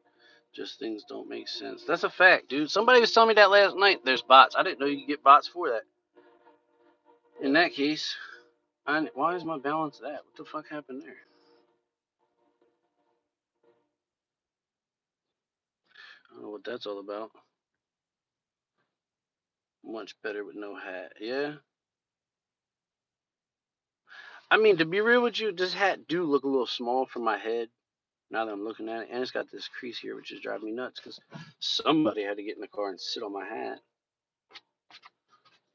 just things don't make sense. That's a fact, dude. Somebody was telling me that last night. There's bots. I didn't know you could get bots for that. In that case, why is my balance that? What the fuck happened there? I don't know what that's all about. Much better with no hat. Yeah. I mean, to be real with you, this hat do look a little small for my head now that I'm looking at it. And it's got this crease here, which is driving me nuts because somebody had to get in the car and sit on my hat.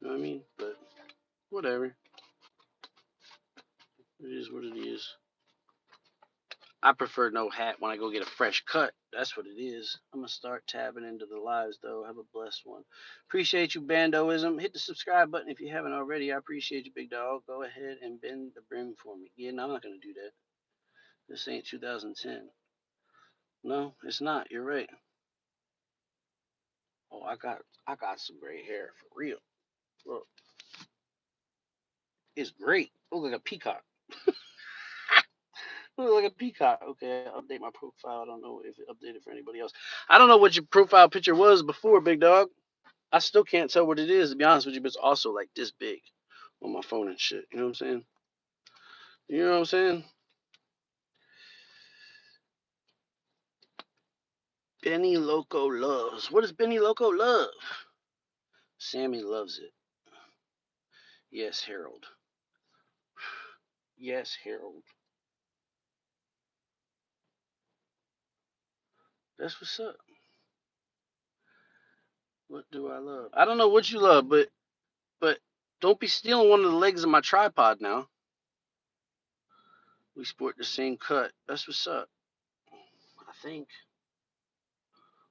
You know what I mean? But whatever. It is what it is. I prefer no hat when I go get a fresh cut. That's what it is. I'm going to start tabbing into the lives, though. Have a blessed one. Appreciate you, Bandoism. Hit the subscribe button if you haven't already. I appreciate you, big dog. Go ahead and bend the brim for me. Yeah, no, I'm not going to do that. This ain't 2010. No, it's not. You're right. Oh, I got some gray hair for real. Look, it's great. Look like a peacock. Look like a peacock. Okay, I'll update my profile. I don't know if it updated for anybody else. I don't know what your profile picture was before, big dog. I still can't tell what it is, to be honest with you, but it's also like this big on my phone and shit. You know what I'm saying? You know what I'm saying? Benny Loco loves. What does Benny Loco love? Sammy loves it. Yes, Harold. Yes, Harold. That's what's up. What do I love? I don't know what you love, but don't be stealing one of the legs of my tripod now. We sport the same cut. That's what's up. I think.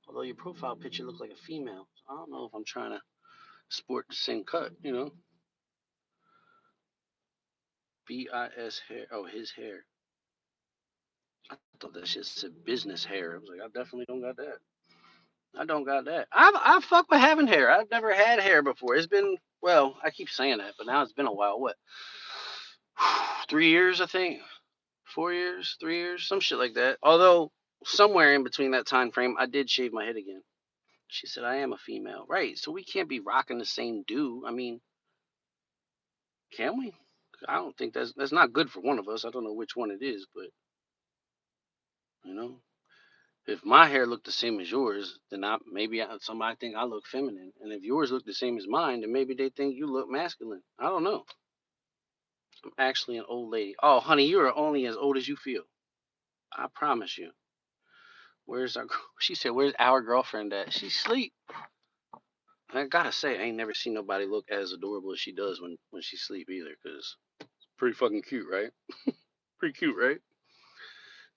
Although your profile picture looks like a female. So I don't know if I'm trying to sport the same cut, you know? BIS hair. Oh, his hair. I thought that shit said business hair. I was like, I definitely don't got that. I don't got that. I fuck with having hair. I've never had hair before. It's been, well, I keep saying that, but now it's been a while. What? 3 years, I think. 4 years, 3 years, some shit like that. Although somewhere in between that time frame, I did shave my head again. She said, I am a female. Right. So we can't be rocking the same do. I mean, can we? I don't think that's not good for one of us. I don't know which one it is, but you know, if my hair looked the same as yours, then somebody think I look feminine, and if yours look the same as mine, then maybe they think you look masculine. I don't know. I'm actually an old lady. Oh, honey, you are only as old as you feel. I promise you. Where's our? She said, "Where's our girlfriend at?" She's asleep. I gotta say, I ain't never seen nobody look as adorable as she does when she sleep either. Cause it's pretty fucking cute, right? Pretty cute, right?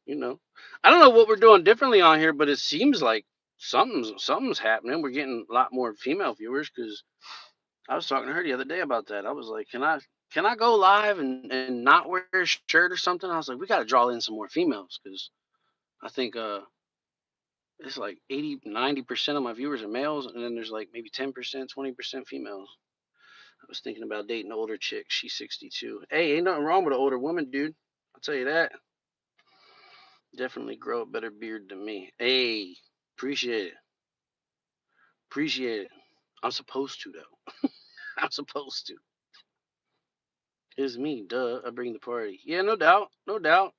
You know, I don't know what we're doing differently on here, but it seems like something's happening. We're getting a lot more female viewers because I was talking to her the other day about that. I was like, can I go live and not wear a shirt or something? I was like, we got to draw in some more females because I think it's like 80-90% of my viewers are males, and then there's like maybe 10%, 20% females. I was thinking about dating an older chick. She's 62. Hey, ain't nothing wrong with an older woman, dude. I'll tell you that. Definitely grow a better beard than me. Hey, appreciate it. Appreciate it. I'm supposed to, though. I'm supposed to. It's me, duh. I bring the party. Yeah, no doubt. No doubt.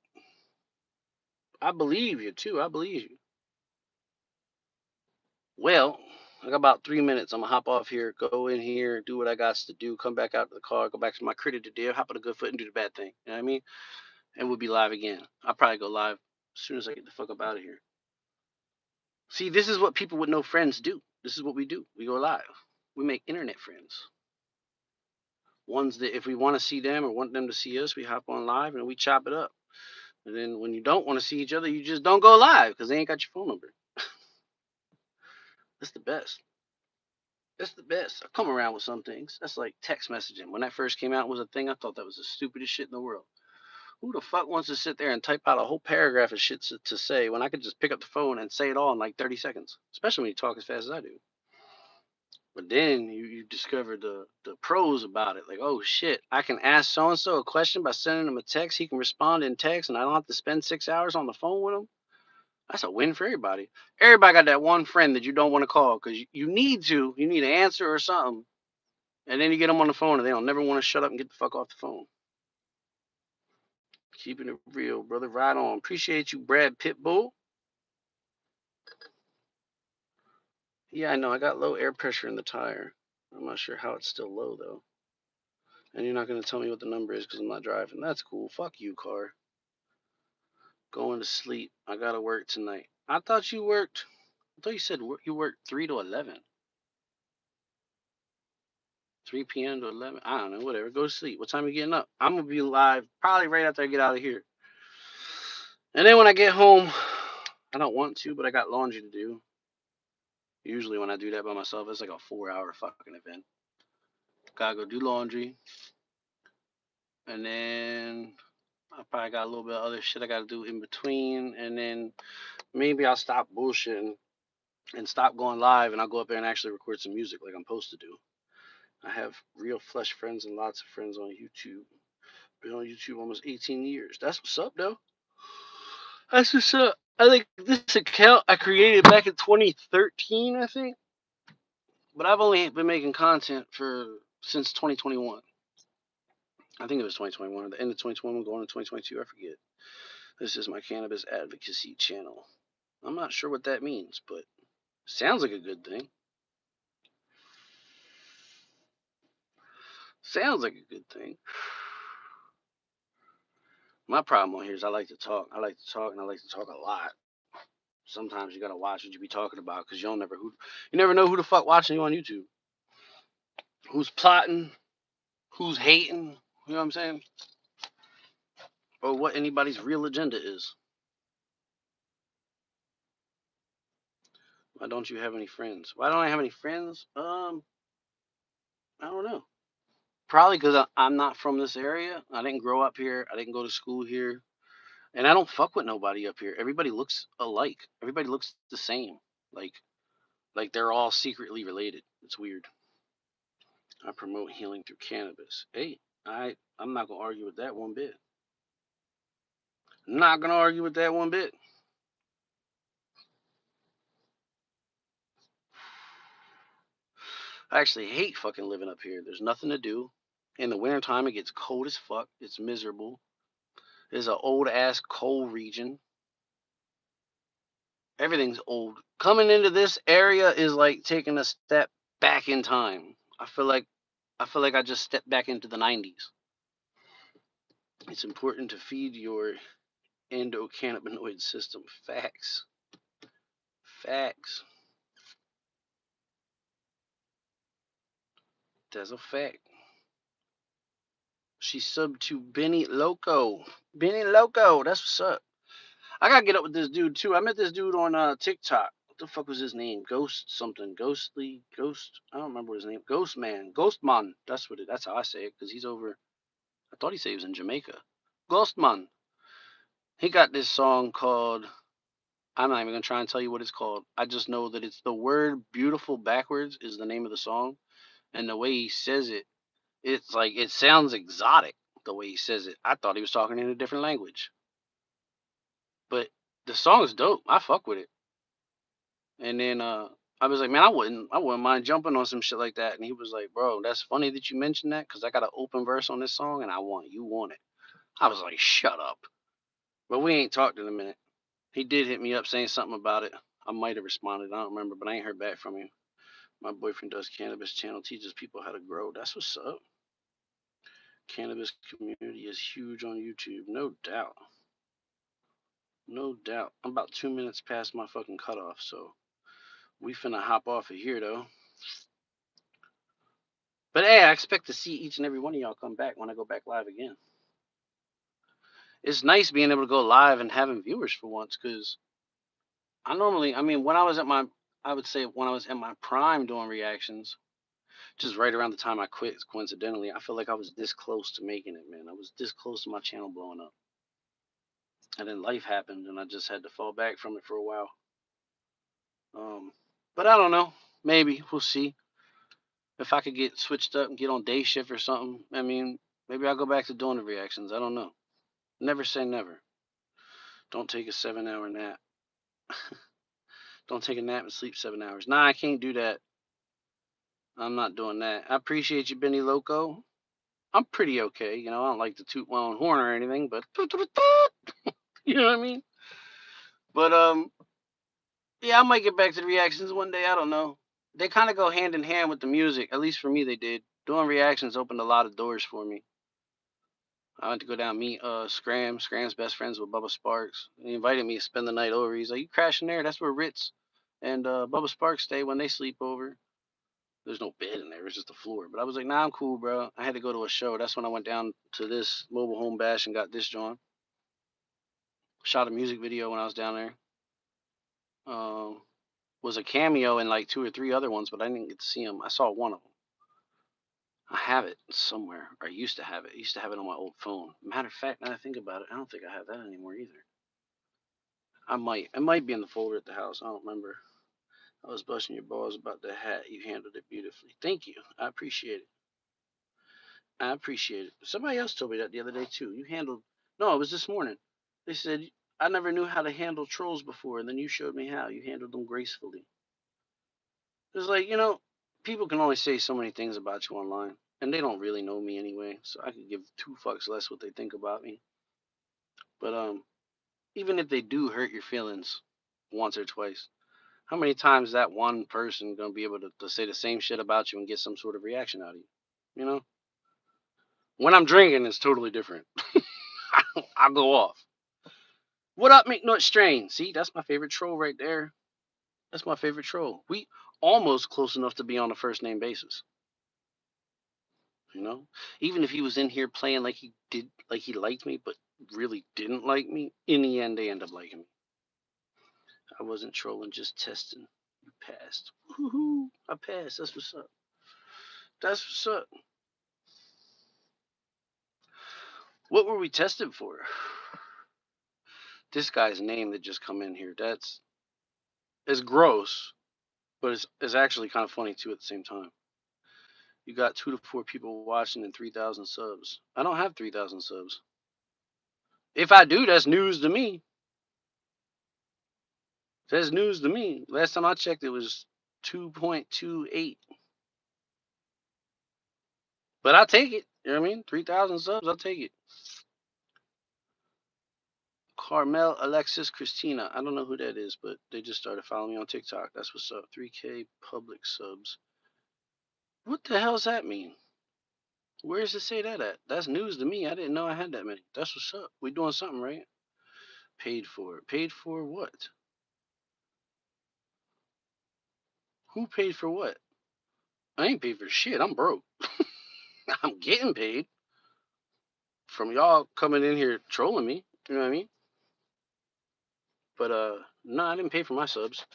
I believe you, too. I believe you. Well, I got about 3 minutes. I'm going to hop off here, go in here, do what I got to do, come back out to the car, go back to my critter today, hop on a good foot and do the bad thing. You know what I mean? And we'll be live again. I'll probably go live as soon as I get the fuck up out of here. See, this is what people with no friends do. This is what we do. We go live. We make internet friends. Ones that if we want to see them or want them to see us, we hop on live and we chop it up. And then when you don't want to see each other, you just don't go live because they ain't got your phone number. That's the best. That's the best. I come around with some things. That's like text messaging. When that first came out was a thing, I thought that was the stupidest shit in the world. Who the fuck wants to sit there and type out a whole paragraph of shit to say when I could just pick up the phone and say it all in like 30 seconds? Especially when you talk as fast as I do. But then you discover the pros about it. Like, oh shit, I can ask so and so a question by sending him a text. He can respond in text, and I don't have to spend 6 hours on the phone with him. That's a win for everybody. Everybody got that one friend that you don't want to call because you need to. You need an answer or something, and then you get them on the phone, and they don't never want to shut up and get the fuck off the phone. Keeping it real, brother. Right on. Appreciate you, Brad Pitbull. Yeah, I know. I got low air pressure in the tire. I'm not sure how it's still low though. And you're not going to tell me what the number is because I'm not driving. That's cool. Fuck you, car. Going to sleep. I got to work tonight. I thought you worked. I thought you said you worked 3 to 11. 3 p.m. to 11. I don't know. Whatever. Go to sleep. What time are you getting up? I'm going to be live probably right after I get out of here. And then when I get home, I don't want to, but I got laundry to do. Usually when I do that by myself, it's like a 4-hour fucking event. Gotta go do laundry. And then I probably got a little bit of other shit I gotta do in between. And then maybe I'll stop bullshitting and stop going live and I'll go up there and actually record some music like I'm supposed to do. I have real flesh friends and lots of friends on YouTube. Been on YouTube almost 18 years. That's what's up, though. That's what's up. I think this account I created back in 2013, I think. But I've only been making content since 2021. I think it was 2021, the end of 2021, going into 2022. I forget. This is my cannabis advocacy channel. I'm not sure what that means, but sounds like a good thing. Sounds like a good thing. My problem on here is I like to talk. I like to talk, and I like to talk a lot. Sometimes you gotta watch what you be talking about because you never know who the fuck watching you on YouTube. Who's plotting? Who's hating? You know what I'm saying? Or what anybody's real agenda is. Why don't you have any friends? Why don't I have any friends? I don't know. Probably because I'm not from this area. I didn't grow up here. I didn't go to school here. And I don't fuck with nobody up here. Everybody looks alike. Everybody looks the same. Like they're all secretly related. It's weird. I promote healing through cannabis. Hey, I'm not gonna argue with that one bit. Not gonna argue with that one bit. I actually hate fucking living up here. There's nothing to do. In the wintertime, it gets cold as fuck. It's miserable. It's an old ass cold region. Everything's old. Coming into this area is like taking a step back in time. I feel like I just stepped back into the 90s. It's important to feed your endocannabinoid system. Facts. Facts. That's a fact. She subbed to Benny Loco. Benny Loco, that's what's up. I gotta get up with this dude too. I met this dude on TikTok. What the fuck was his name? Ghost something. Ghostly Ghost. I don't remember his name. Ghost Man. Ghostman. That's how I say it, because he's over. I thought he said he was in Jamaica. Ghostman. He got this song called, I'm not even gonna try and tell you what it's called. I just know that it's the word beautiful backwards is the name of the song. And the way he says it, it's like it sounds exotic the way he says it. I thought he was talking in a different language. But the song is dope. I fuck with it. And then I was like, man, I wouldn't mind jumping on some shit like that. And he was like, bro, that's funny that you mentioned that because I got an open verse on this song and you want it. I was like, shut up. But we ain't talked in a minute. He did hit me up saying something about it. I might have responded. I don't remember, but I ain't heard back from him. My boyfriend does cannabis channel, teaches people how to grow. That's what's up. Cannabis community is huge on YouTube, no doubt. No doubt. I'm about 2 minutes past my fucking cutoff, so we finna hop off of here though. But hey, I expect to see each and every one of y'all come back when I go back live again. It's nice being able to go live and having viewers for once, because I mean, when I was at my, I would say when I was at my prime doing reactions, just right around the time I quit, coincidentally, I feel like I was this close to making it, man. I was this close to my channel blowing up. And then life happened, and I just had to fall back from it for a while. But I don't know. Maybe we'll see if I could get switched up and get on day shift or something. I mean, maybe I'll go back to doing the reactions. I don't know. Never say never. Don't take a 7-hour nap. Don't take a nap and sleep 7 hours. Nah, I can't do that. I'm not doing that. I appreciate you, Benny Loco. I'm pretty okay. You know, I don't like to toot my own horn or anything, but you know what I mean? But yeah, I might get back to the reactions one day. I don't know. They kind of go hand in hand with the music. At least for me, they did. Doing reactions opened a lot of doors for me. I went to go down meet Scram. Scram's best friends with Bubba Sparks. He invited me to spend the night over. He's like, "You crashing there? That's where Ritz and Bubba Sparks stay when they sleep over." There's no bed in there. It's just the floor. But I was like, "Nah, I'm cool, bro." I had to go to a show. That's when I went down to this mobile home bash and got this joint. Shot a music video when I was down there. Was a cameo in like 2 or 3 other ones, but I didn't get to see them. I saw one of them. I have it somewhere. Or I used to have it. I used to have it on my old phone. Matter of fact, now that I think about it, I don't think I have that anymore either. I might. It might be in the folder at the house. I don't remember. I was busting your balls about the hat. You handled it beautifully. Thank you. I appreciate it. I appreciate it. Somebody else told me that the other day too. You handled. No, it was this morning. They said I never knew how to handle trolls before, and then you showed me how. You handled them gracefully. It's like, people can only say so many things about you online, and they don't really know me anyway, so I could give 2 fucks less what they think about me. But even if they do hurt your feelings once or twice, how many times is that one person gonna be able to say the same shit about you and get some sort of reaction out of you? You know? When I'm drinking, it's totally different. I'll go off. What up, McNut Strain? See, that's my favorite troll right there. That's my favorite troll. We almost close enough to be on a first name basis. You know, even if he was in here playing like he did, like he liked me, but really didn't like me, in the end, they end up liking me. I wasn't trolling, just testing. You passed. Woohoo! I passed. That's what's up. That's what's up. What were we testing for? This guy's name that just come in here. It's gross, but it's actually kind of funny too at the same time. You got 2 to 4 people watching and 3,000 subs. I don't have 3,000 subs. If I do, that's news to me. That's news to me. Last time I checked, it was 2.28. But I'll take it. You know what I mean? 3,000 subs, I'll take it. Carmel, Alexis, Christina. I don't know who that is, but they just started following me on TikTok. That's what's up. 3K public subs. What the hell's that mean? Where does it say that at? That's news to me. I didn't know I had that many. That's what's up. We doing something, right? Paid for. Paid for what? Who paid for what? I ain't paid for shit. I'm broke. I'm getting paid from y'all coming in here trolling me. You know what I mean? But no, I didn't pay for my subs.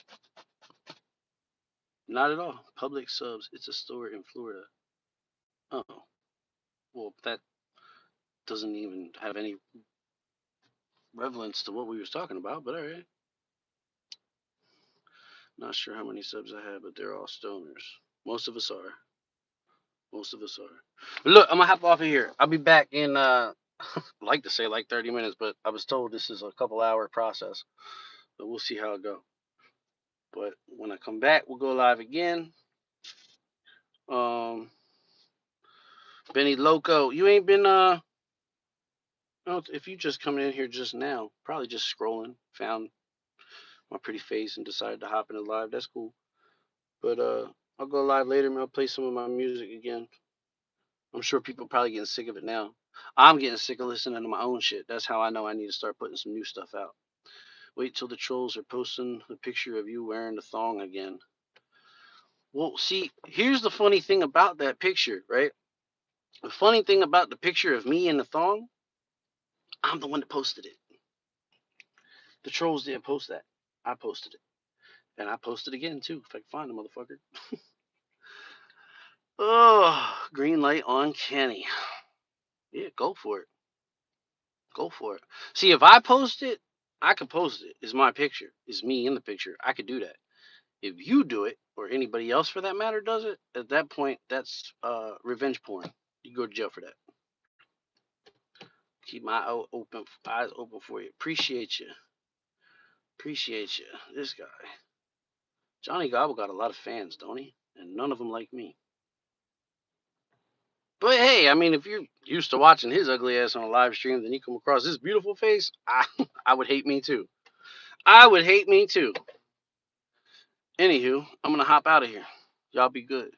Not at all. Public subs. It's a store in Florida. Oh, well, that doesn't even have any relevance to what we was talking about. But all right. Not sure how many subs I have, but they're all stoners. Most of us are. Most of us are. But look, I'm gonna hop off of here. I'll be back in like to say like 30 minutes, but I was told this is a couple hour process. But we'll see how it goes. But when I come back, we'll go live again. Benny Loco, you ain't been if you just coming in here just now, probably just scrolling, found my pretty face and decided to hop into live. That's cool. But I'll go live later and I'll play some of my music again. I'm sure people are probably getting sick of it now. I'm getting sick of listening to my own shit. That's how I know I need to start putting some new stuff out. Wait till the trolls are posting the picture of you wearing the thong again. Well, see, here's the funny thing about that picture, right? The funny thing about the picture of me in the thong, I'm the one that posted it. The trolls didn't post that. I posted it. And I posted again, too, if I can find the motherfucker. Oh, green light on Kenny. Yeah, go for it. Go for it. See, if I post it, I can post it. It's my picture. It's me in the picture. I could do that. If you do it, or anybody else for that matter does it, at that point, that's revenge porn. You go to jail for that. Keep my eyes open for you. Appreciate you. Appreciate you. This guy, Johnny Gobble, got a lot of fans, don't he? And none of them like me. But hey, I mean, if you're used to watching his ugly ass on a live stream, then you come across this beautiful face, I would hate me too. I would hate me too. Anywho, I'm gonna hop out of here. Y'all be good.